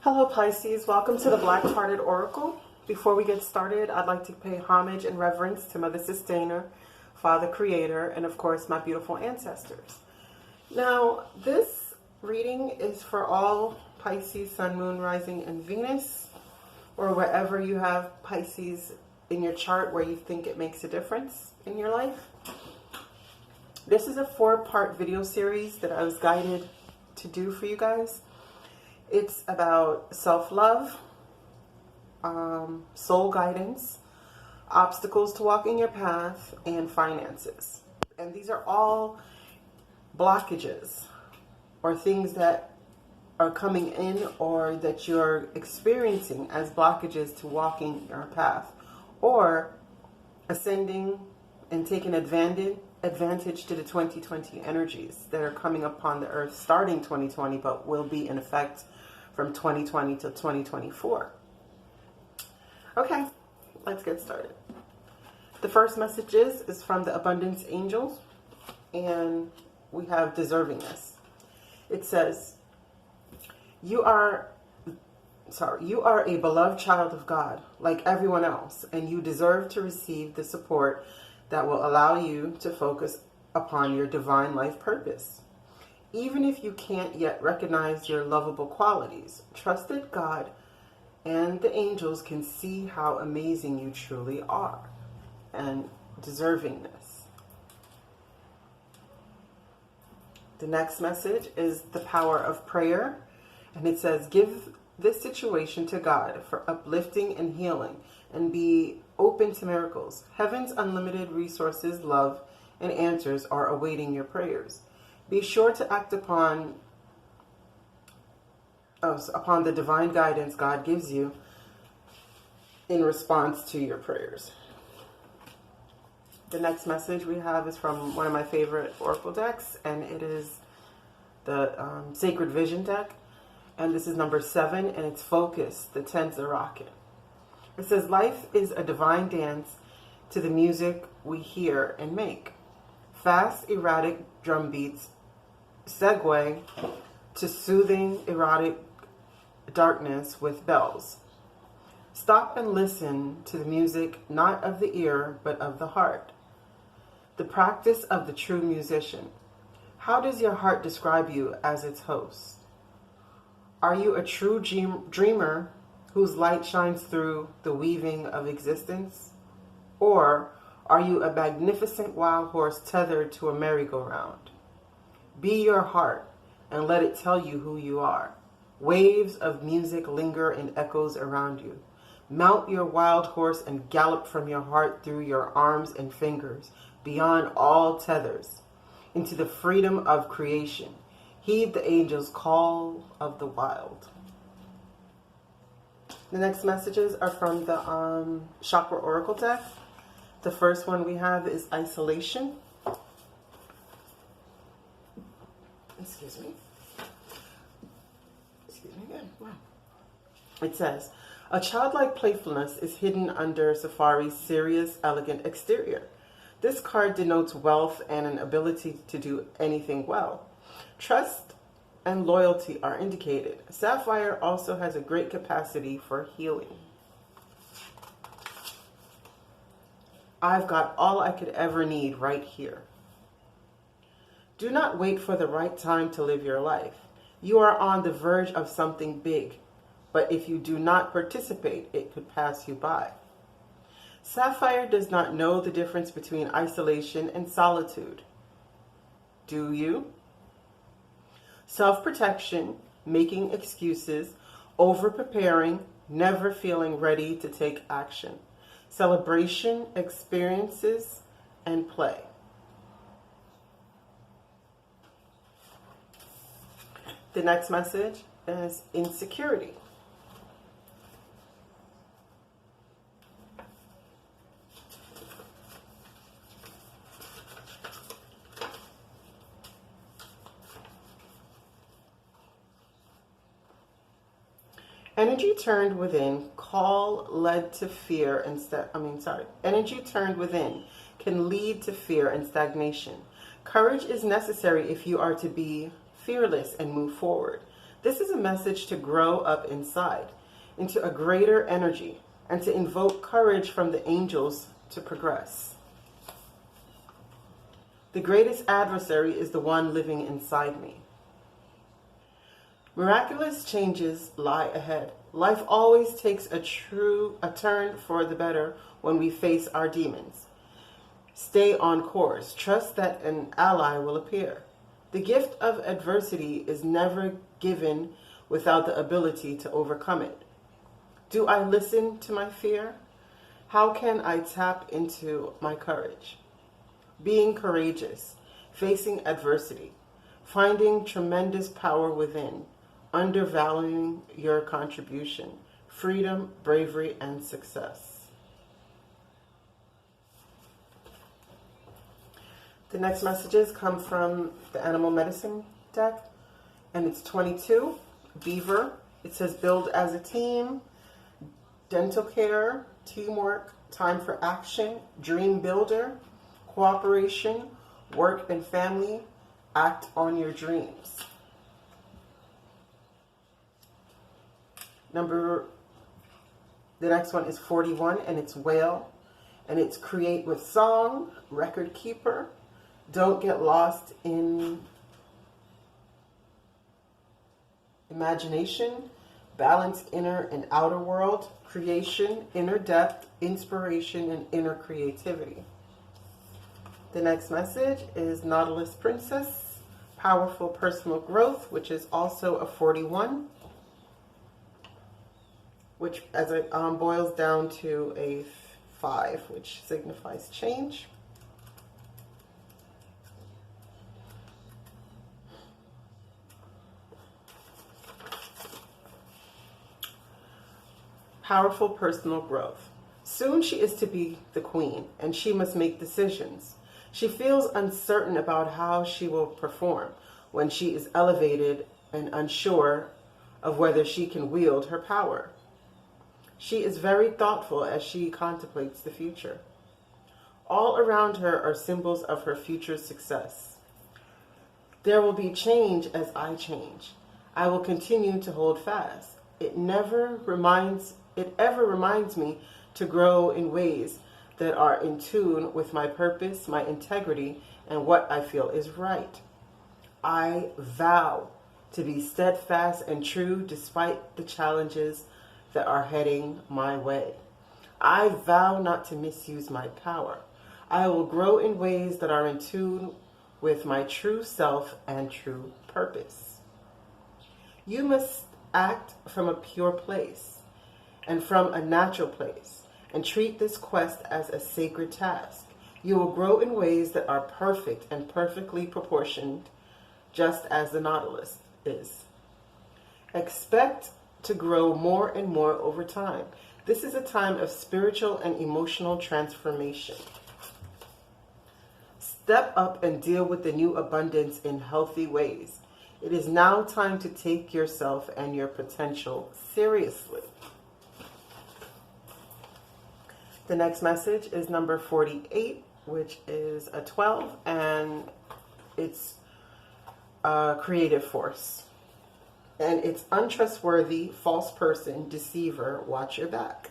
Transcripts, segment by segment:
Hello Pisces, welcome to the Black Hearted Oracle. Before we get started, I'd like to pay homage and reverence to Mother Sustainer, Father Creator, and of course my beautiful ancestors. Now, this reading is for all Pisces, Sun, Moon, Rising, and Venus, or wherever you have Pisces in your chart where you think it makes a difference in your life. This is a 4-part video series that I was guided to do for you guys. It's about self-love, soul guidance, obstacles to walking your path, and finances. And these are all blockages or things that are coming in or that you're experiencing as blockages to walking your path or ascending and taking advantage to the 2020 energies that are coming upon the earth starting 2020 but will be in effect from 2020 to 2024. Okay, let's get started. The first message is from the Abundance Angels, and we have deservingness. It says, you are a beloved child of God, like everyone else, and you deserve to receive the support that will allow you to focus upon your divine life purpose. Even if you can't yet recognize your lovable qualities, trust that God and the angels can see how amazing you truly are, and deservingness. The next message is the power of prayer, and it says, give this situation to God for uplifting and healing, and be open to miracles. Heaven's unlimited resources, love, and answers are awaiting your prayers. Be sure to act upon the divine guidance God gives you in response to your prayers. The next message we have is from one of my favorite oracle decks, and it is the Sacred Vision deck. And this is number 7, and it's Focus, the 10's a rocket. It says, life is a divine dance to the music we hear and make. Fast, erratic drum beats segue to soothing, erotic darkness with bells. Stop and listen to the music, not of the ear, but of the heart. The practice of the true musician. How does your heart describe you as its host? Are you a true dreamer whose light shines through the weaving of existence? Or are you a magnificent wild horse tethered to a merry-go-round? Be your heart and let it tell you who you are. Waves of music linger in echoes around you. Mount your wild horse and gallop from your heart through your arms and fingers, beyond all tethers, into the freedom of creation. Heed the angel's call of the wild. The next messages are from the Chakra Oracle deck. The first one we have is isolation. Excuse me again. Wow. It says, a childlike playfulness is hidden under Safari's serious, elegant exterior. This card denotes wealth and an ability to do anything well. Trust and loyalty are indicated. Sapphire also has a great capacity for healing. I've got all I could ever need right here. Do not wait for the right time to live your life. You are on the verge of something big, but if you do not participate, it could pass you by. Sapphire does not know the difference between isolation and solitude. Do you? Self-protection, making excuses, over-preparing, never feeling ready to take action. Celebration, experiences, and play. The next message is insecurity. Energy turned within Energy turned within can lead to fear and stagnation. Courage is necessary if you are to be fearless and move forward. This is a message to grow up inside, into a greater energy, and to invoke courage from the angels to progress. The greatest adversary is the one living inside me. Miraculous changes lie ahead. Life always takes a turn for the better when we face our demons. Stay on course. Trust that an ally will appear. The gift of adversity is never given without the ability to overcome it. Do I listen to my fear? How can I tap into my courage? Being courageous, facing adversity, finding tremendous power within, undervaluing your contribution, freedom, bravery, and success. The next messages come from the Animal Medicine deck, and it's 22, Beaver. It says build as a team, dental care, teamwork, time for action, dream builder, cooperation, work and family, act on your dreams. The next one is 41, and it's Whale, and it's create with song, record keeper, don't get lost in imagination, balance inner and outer world, creation, inner depth, inspiration, and inner creativity. The next message is Nautilus Princess, powerful personal growth, which is also a 41. Which as it boils down to a 5, which signifies change. Powerful personal growth. Soon she is to be the queen, and she must make decisions. She feels uncertain about how she will perform when she is elevated and unsure of whether she can wield her power. She is very thoughtful as she contemplates the future. All around her are symbols of her future success. There will be change as I change. I will continue to hold fast. It ever reminds me to grow in ways that are in tune with my purpose, my integrity, and what I feel is right. I vow to be steadfast and true despite the challenges that are heading my way. I vow not to misuse my power. I will grow in ways that are in tune with my true self and true purpose. You must act from a pure place and from a natural place and treat this quest as a sacred task. You will grow in ways that are perfect and perfectly proportioned, just as the Nautilus is. Expect to grow more and more over time. This is a time of spiritual and emotional transformation. Step up and deal with the new abundance in healthy ways. It is now time to take yourself and your potential seriously. The next message is number 48, which is a 12, and it's a creative force. And it's untrustworthy, false person, deceiver, watch your back.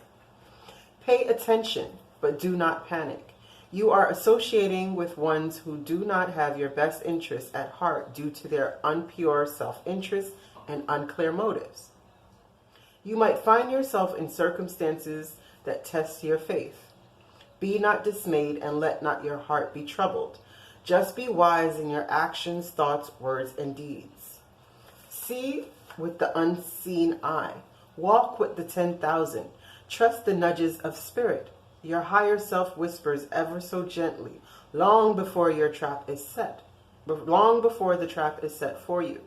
Pay attention, but do not panic. You are associating with ones who do not have your best interests at heart due to their unpure self-interest and unclear motives. You might find yourself in circumstances that test your faith. Be not dismayed and let not your heart be troubled. Just be wise in your actions, thoughts, words, and deeds. See with the unseen eye. Walk with the 10,000. Trust the nudges of spirit. Your higher self whispers ever so gently, long before your trap is set, long before the trap is set for you.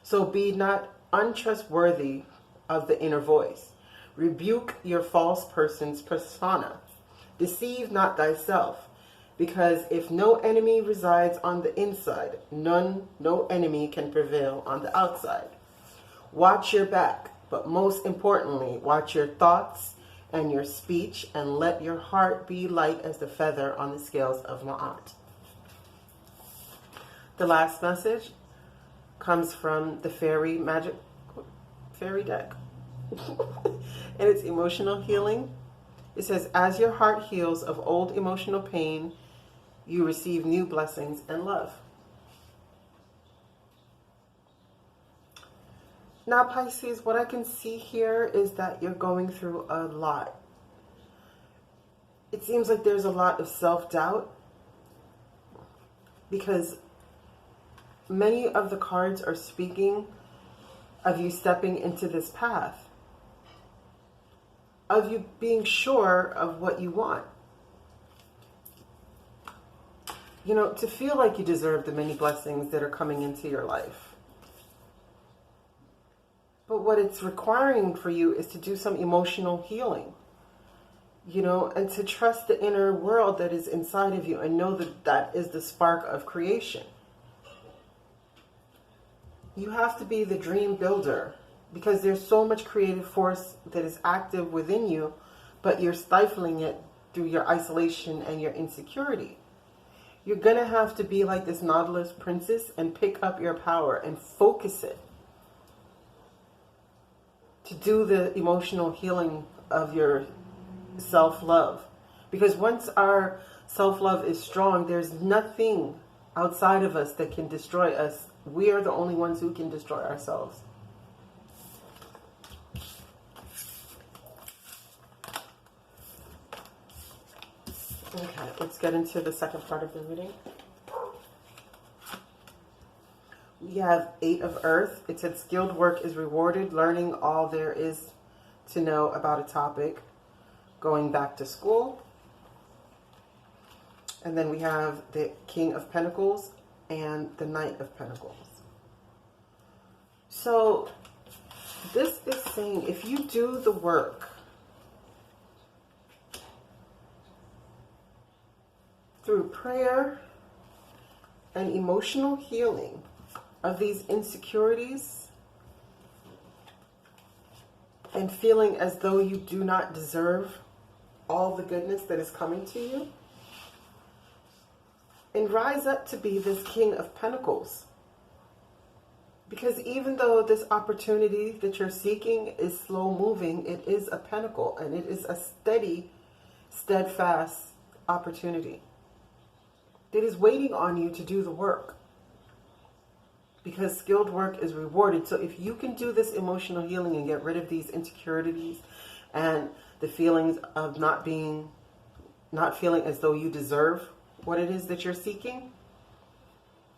So be not untrustworthy of the inner voice. Rebuke your false person's persona. Deceive not thyself, because if no enemy resides on the inside, no enemy can prevail on the outside. Watch your back, but most importantly, watch your thoughts and your speech, and let your heart be light as the feather on the scales of Ma'at. The last message comes from the fairy deck. And it's emotional healing. It says, as your heart heals of old emotional pain, you receive new blessings and love. Now, Pisces, what I can see here is that you're going through a lot. It seems like there's a lot of self-doubt because many of the cards are speaking of you stepping into this path, of you being sure of what you want. You know, to feel like you deserve the many blessings that are coming into your life. But what it's requiring for you is to do some emotional healing, you know, and to trust the inner world that is inside of you and know that that is the spark of creation. You have to be the dream builder because there's so much creative force that is active within you, but you're stifling it through your isolation and your insecurity. You're going to have to be like this Nautilus princess and pick up your power and focus it to do the emotional healing of your self-love. Because once our self-love is strong, there's nothing outside of us that can destroy us. We are the only ones who can destroy ourselves. Okay, let's get into the second part of the reading. We have 8 of Earth. It said skilled work is rewarded, learning all there is to know about a topic, going back to school. And then we have the King of Pentacles and the Knight of Pentacles. So this is saying if you do the work through prayer and emotional healing of these insecurities and feeling as though you do not deserve all the goodness that is coming to you, and rise up to be this King of Pentacles. Because even though this opportunity that you're seeking is slow moving, it is a pentacle and it is a steady, steadfast opportunity that is waiting on you to do the work. Because skilled work is rewarded. So if you can do this emotional healing and get rid of these insecurities and the feelings of not feeling as though you deserve what it is that you're seeking,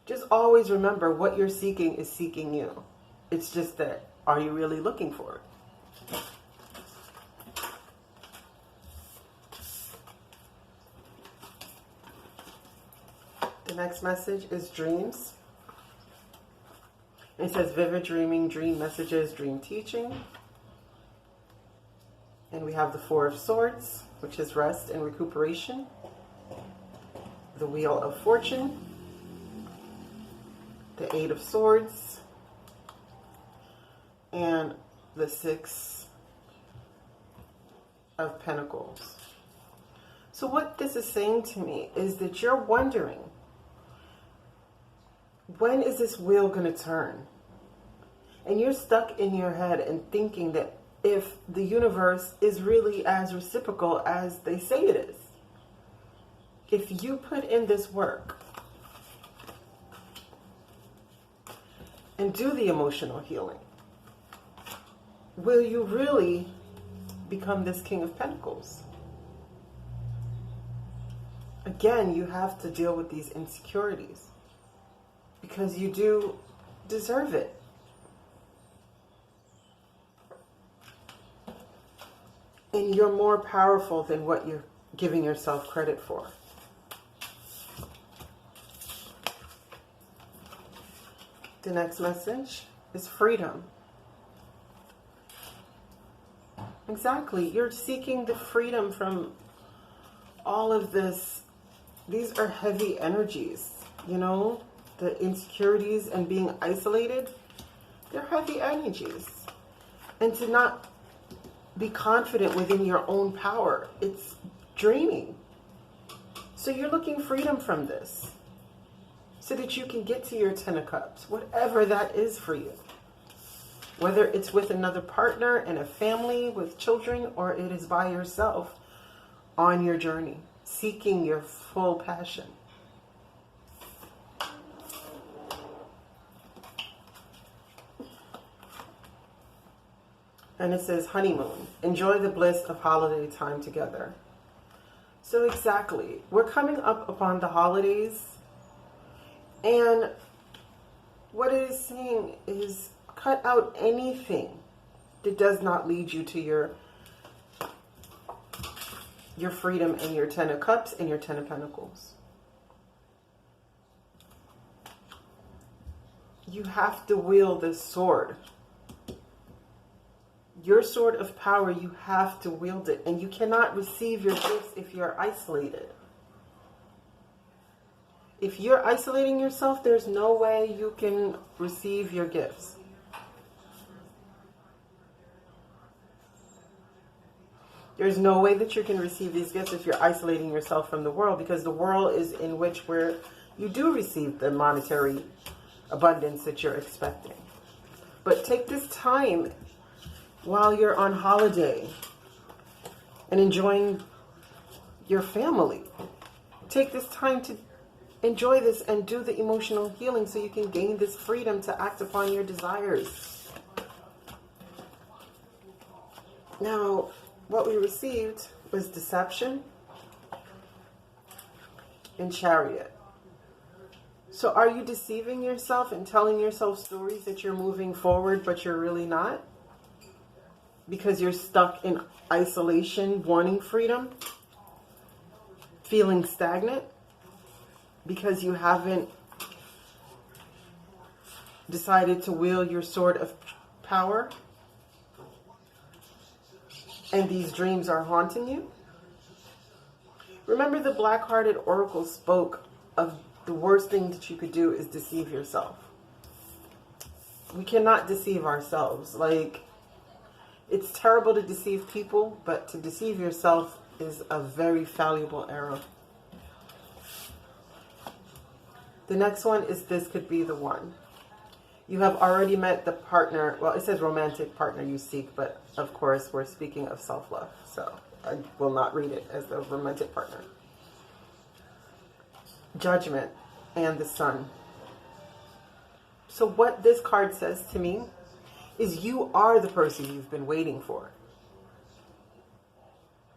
just always remember what you're seeking is seeking you. It's just that, are you really looking for it? The next message is dreams. It says vivid dreaming, dream messages, dream teaching. And we have the 4 of Swords, which is rest and recuperation. The Wheel of Fortune. The 8 of Swords. And the 6 of Pentacles. So what this is saying to me is that you're wondering, when is this wheel going to turn? And you're stuck in your head and thinking that if the universe is really as reciprocal as they say it is, if you put in this work and do the emotional healing, will you really become this King of Pentacles? Again, you have to deal with these insecurities because you do deserve it. And you're more powerful than what you're giving yourself credit for. The next message is freedom. Exactly. You're seeking the freedom from all of this. These are heavy energies, you know, the insecurities and being isolated. They're heavy energies. And to not be confident within your own power, it's draining. So you're looking freedom from this. so that you can get to your Ten of Cups, whatever that is for you. Whether it's with another partner and a family with children, or it is by yourself on your journey, seeking your full passion. And it says, honeymoon. Enjoy the bliss of holiday time together. So exactly, we're coming up upon the holidays. And what it is saying is, cut out anything that does not lead you to your freedom and your Ten of Cups and your Ten of Pentacles. You have to wield this sword. Your sword of power, you have to wield it. And you cannot receive your gifts if you're isolated. If you're isolating yourself, there's no way you can receive your gifts. There's no way that you can receive these gifts if you're isolating yourself from the world, because the world is in which where you do receive the monetary abundance that you're expecting. But take this time while you're on holiday and enjoying your family. Take this time to enjoy this and do the emotional healing so you can gain this freedom to act upon your desires. Now, what we received was deception and Chariot. So are you deceiving yourself and telling yourself stories that you're moving forward, but you're really not? Because you're stuck in isolation, wanting freedom, feeling stagnant, because you haven't decided to wield your sword of power, and these dreams are haunting you. Remember, the Black-Hearted Oracle spoke of the worst thing that you could do is deceive yourself. We cannot deceive ourselves. Like, it's terrible to deceive people, but to deceive yourself is a very valuable error. The next one is, this could be the one. You have already met the partner. Well, it says romantic partner you seek, but of course we're speaking of self-love. So I will not read it as the romantic partner. Judgment and the Sun. So what this card says to me is, you are the person you've been waiting for.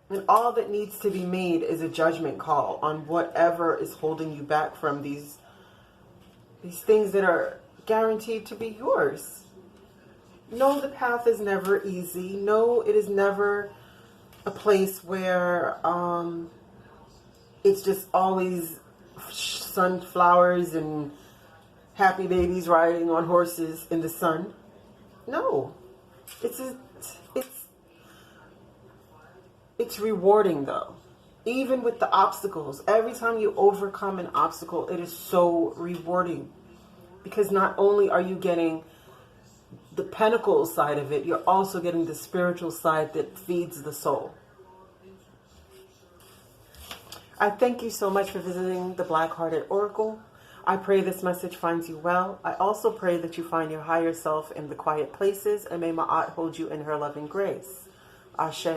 And all that needs to be made is a judgment call on whatever is holding you back from these things that are guaranteed to be yours. No, the path is never easy. No, it is never a place where it's just always sunflowers and happy babies riding on horses in the sun. No, it's rewarding though. Even with the obstacles, every time you overcome an obstacle, it is so rewarding. Because not only are you getting the pentacle side of it, you're also getting the spiritual side that feeds the soul. I thank you so much for visiting the Black-Hearted Oracle. I pray this message finds you well. I also pray that you find your higher self in the quiet places, and may Ma'at hold you in her loving grace. Ashe.